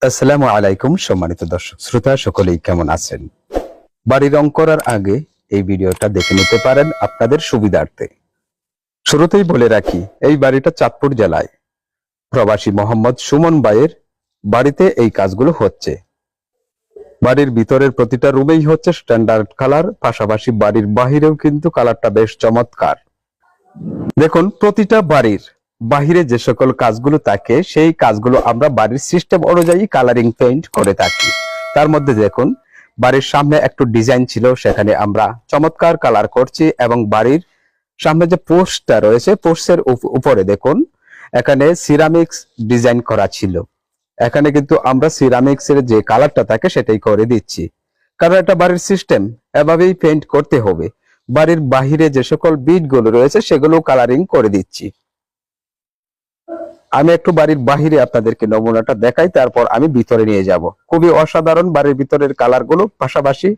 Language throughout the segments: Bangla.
আসসালামু আলাইকুম সম্মানিত দর্শক শ্রোতা সকলেই কেমন আছেন? বাড়ি রং করার আগে এই ভিডিওটা দেখে নিতে পারেন আপনাদের সুবিধার্থে। শুরুতেই বলে রাখি, এই বাড়িটা চাঁদপুর জেলায় প্রবাসী মোহাম্মদ সুমন ভাইয়ের বাড়িতে এই কাজগুলো হচ্ছে। বাড়ির ভিতরের প্রতিটা রুমেই হচ্ছে স্ট্যান্ডার্ড কালার, পাশাপাশি বাড়ির বাহিরেও কিন্তু কালারটা বেশ চমৎকার। দেখুন, প্রতিটা বাড়ির বাহিরে যে সকল কাজগুলো থাকে সেই কাজগুলো আমরা বাড়ির সিস্টেম অনুযায়ী কালারিং পেইন্ট করে থাকি। তার মধ্যে দেখুন, বাড়ির সামনে একটু ডিজাইন ছিল, সেখানে আমরা চমৎকার কালার করছি এবং বাড়ির সামনে যে পোস্টটা রয়েছে পোস্টের উপরে দেখুন এখানে সিরামিক্স ডিজাইন করা ছিল। এখানে কিন্তু আমরা সিরামিক্স এর যে কালারটা থাকে সেটাই করে দিচ্ছি, কারণ এটা বাড়ির সিস্টেম, এভাবেই পেইন্ট করতে হবে। বাড়ির বাহিরে যে সকল বিট গুলো রয়েছে সেগুলো কালারিং করে দিচ্ছি। আমি একটু বাড়ির বাহিরে আপনাদেরকে নমুনাটা দেখাই, তারপর আমি ভিতরে নিয়ে যাব। খুবই অসাধারণ বাড়ির ভিতরের কালার গুলো, পাশাপাশি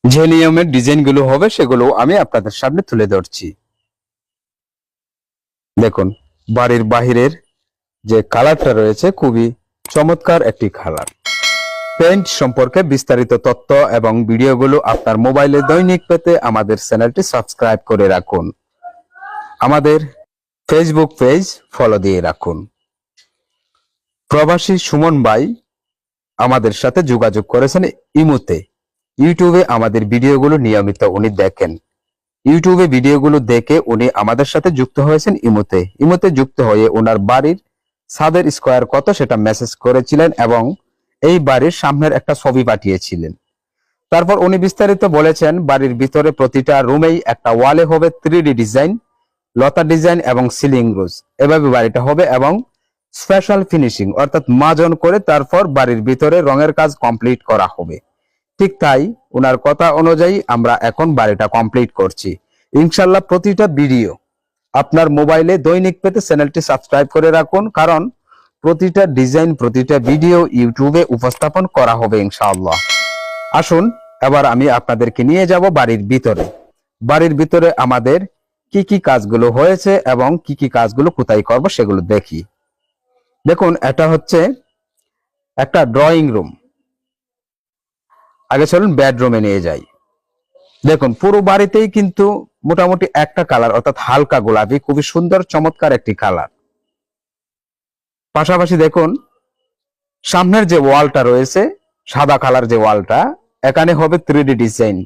যে নিয়মের ডিজাইন গুলো হবে সেগুলো আমি আপনাদের সামনে তুলে ধরছি। দেখুন, বাড়ির বাহিরের যে কালারটা রয়েছে খুবই চমৎকার একটি কালার। পেইন্ট সম্পর্কে বিস্তারিত তথ্য এবং ভিডিওগুলো আপনার মোবাইলে দৈনিক পেতে আমাদের চ্যানেলটি সাবস্ক্রাইব করে রাখুন। আমাদের ফেসবুক পেজ ফলো দিয়ে রাখুন। প্রবাসী সুমন ভাই আমাদের সাথে যোগাযোগ করেছেন ইমোতে। ইউটিউবে আমাদের ভিডিওগুলো নিয়মিত উনি দেখেন। ইউটিউবে ভিডিওগুলো দেখে উনি আমাদের সাথে যুক্ত হয়েছেন ইমোতে যুক্ত হয়ে ওনার বাড়ির ছাদের স্কয়ার কত সেটা মেসেজ করেছিলেন এবং এই বাড়ির সামনের একটা ছবি পাঠিয়েছিলেন। তারপর উনি বিস্তারিত বলেছেন বাড়ির ভিতরে প্রতিটা রুমেই একটা ওয়ালে হবে 3D ডিজাইন, লতা ডিজাইন এবং সিলিং রোজ, এভাবে বাড়িটা হবে এবং স্পেশাল ফিনিশিং অর্থাৎ মাজন করে তারপর বাড়ির ভিতরে রঙের কাজ কমপ্লিট করা হবে। ঠিক তাই ওনার কথা অনুযায়ী আমরা এখন বাড়িটা কমপ্লিট করছি ইনশাআল্লাহ। প্রতিটা ভিডিও আপনার মোবাইলে দৈনিক পেতে চ্যানেলটি সাবস্ক্রাইব করে রাখুন, কারণ প্রতিটা ডিজাইন প্রতিটা ভিডিও ইউটিউবে উপস্থাপন করা হবে ইনশাআল্লাহ। আসুন এবার আমি আপনাদেরকে নিয়ে যাব বাড়ির ভিতরে। বাড়ির ভিতরে আমাদের কি কি কাজগুলো হয়েছে এবং কি কি কাজগুলো কোথায় করব সেগুলো দেখি। দেখুন, এটা হচ্ছে একটা ড্রয়িং রুম। আগে চলুন বেডরুমে নিয়ে যাই। দেখুন, পুরো বাড়িতেই কিন্তু মোটামুটি একটা কালার অর্থাৎ হালকা গোলাপি, খুবই সুন্দর চমৎকার একটি কালার। পাশাপাশি দেখুন সামনের যে ওয়ালটা রয়েছে সাদা কালার, যে ওয়ালটা এখানে হবে 3D ডিজাইন,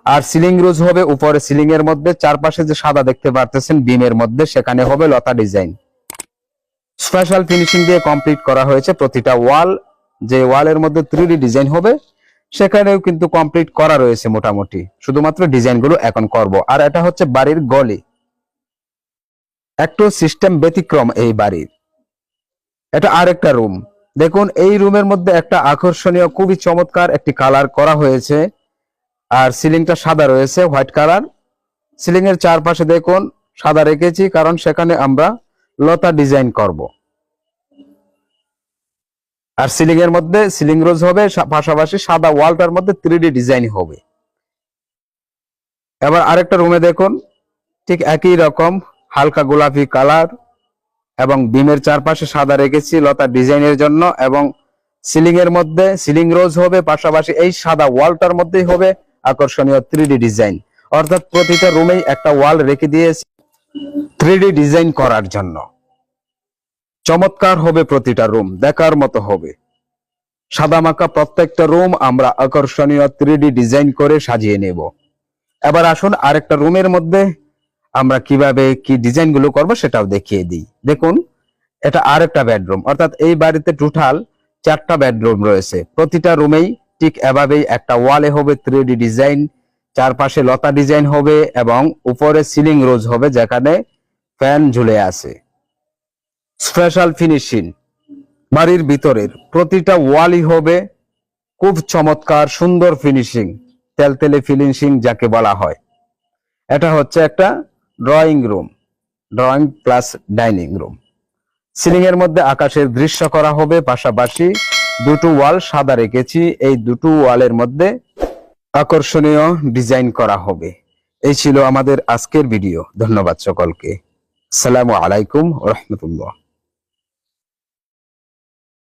আর সিলিং রোজ হবে উপরে সিলিং এর মধ্যে। চারপাশে যে সাদা দেখতে পারতেছেন বিমের মধ্যে সেখানে হবে লতা ডিজাইন। স্পেশাল ফিনিশিং দিয়ে কমপ্লিট করা হয়েছে প্রতিটা ওয়াল। যে ওয়ালের মধ্যে 3D ডিজাইন হবে সেখানেও কিন্তু কমপ্লিট করা রয়েছে মোটামুটি, শুধুমাত্র ডিজাইনগুলো এখন করব। আর এটা হচ্ছে বাড়ির গলি, একটু সিস্টেম ব্যতিক্রম এই বাড়ির। এটা আরেকটা রুম। দেখুন, এই রুমের মধ্যে একটা আকর্ষণীয় খুবই চমৎকার একটি কালার করা হয়েছে, আর সিলিংটা সাদা রয়েছে, হোয়াইট কালার। সিলিং এর চারপাশে দেখুন সাদা রেখেছি, কারণ সেখানে আমরা লতা ডিজাইন করব। আর সিলিং এর মধ্যে সিলিং রোজ হবে, পাশাপাশি সাদা ওয়ালটার মধ্যে 3D ডিজাইন হবে। এবার আরেকটা রুমে দেখুন ঠিক একই রকম হালকা গোলাপি কালার এবং বিমের চারপাশে সাদা রেখেছি লতা ডিজাইনের জন্য, এবং সিলিং এর মধ্যে সিলিং রোজ হবে, পাশাপাশি এই সাদা ওয়ালটার মধ্যেই হবে আকর্ষণীয় 3D ডিজাইন। অর্থাৎ প্রতিটা রুমেই একটা ওয়াল রেখে দিয়েছি 3D ডিজাইন করার জন্য। চমৎকার হবে প্রতিটা রুম, দেখার মতো হবে। সাদামাখা প্রত্যেকটা রুম আমরা আকর্ষণীয় 3D ডিজাইন করে সাজিয়ে নেব। এবার আসুন আরেকটা রুমের মধ্যে আমরা কিভাবে কি ডিজাইন গুলো করবো সেটাও দেখিয়ে দিই। দেখুন, এটা আরেকটা বেডরুম, অর্থাৎ এই বাড়িতে টোটাল 4টা বেডরুম রয়েছে। প্রতিটা রুমেই ঠিক এভাবেই একটা ওয়ালে হবে 3D ডিজাইন, চারপাশে লতা ডিজাইন হবে এবং উপরে সিলিং রোজ হবে যেখানে ফ্যান ঝুলে আছে। স্পেশাল ফিনিশিং বাড়ির ভিতরের প্রতিটা ওয়ালই হবে খুব চমৎকার সুন্দর ফিনিশিং, তেলতেলে ফিনিশিং যাকে বলা হয়। এটা হচ্ছে একটা drawing room, drawing plus dining room. Ceiling এর মধ্যে আকাশের দৃশ্য করা হবে, পাশাপাশি দুটো ওয়াল সাদা রেখেছি, এই দুটো ওয়ালের মধ্যে আকর্ষণীয় ডিজাইন করা হবে। এই ছিল আমাদের আজকের ভিডিও। ধন্যবাদ সকলকে। আসসালামু আলাইকুম ওয়া রাহমাতুল্লাহ।